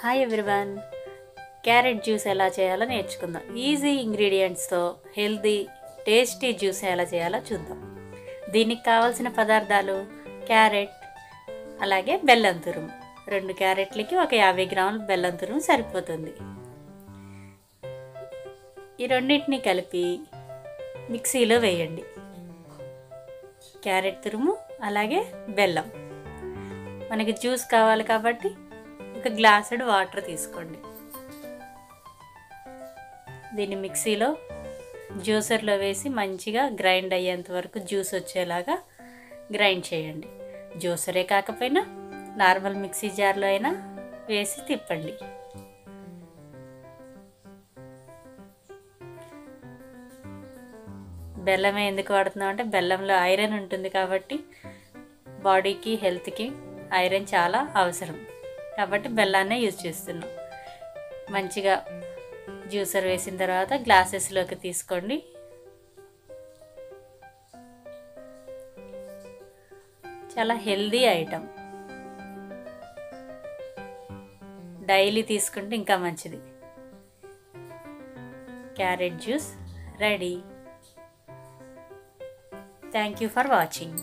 Hi everyone, carrot juice ఎలా చేయాలో నేర్చుకుందాం. ఈజీ ఇంగ్రీడియంట్స్తో హెల్దీ టేస్టీ జ్యూస్ ఎలా చేయాలో చూద్దాం. దీనికి కావాల్సిన పదార్థాలు క్యారెట్, అలాగే బెల్లం తురుము. 2 క్యారెట్లకి ఒక 50 గ్రాముల బెల్లం తురుము సరిపోతుంది. ఈ రెండింటిని కలిపి మిక్సీలో వేయండి. క్యారెట్ తురుము అలాగే బెల్లం. మనకి జ్యూస్ కావాలి కాబట్టి ఒక గ్లాసుడు వాటర్ తీసుకోండి. దీన్ని మిక్సీలో జ్యూసర్లో వేసి మంచిగా గ్రైండ్ అయ్యేంత వరకు జ్యూస్ వచ్చేలాగా గ్రైండ్ చేయండి. జ్యూసరే కాకపోయినా నార్మల్ మిక్సీ జార్లో అయినా వేసి తిప్పండి. బెల్లమే ఎందుకు వాడుతున్నాం అంటే బెల్లంలో ఐరన్ ఉంటుంది కాబట్టి బాడీకి హెల్త్కి ఐరన్ చాలా అవసరం కాబట్టి బెల్లాన్నే యూజ్ చేస్తున్నాం. మంచిగా జ్యూసర్ వేసిన తర్వాత గ్లాసెస్లోకి తీసుకోండి. చాలా హెల్దీ ఐటమ్, డైలీ తీసుకుంటే ఇంకా మంచిది. Carrot juice ready. Thank you for watching.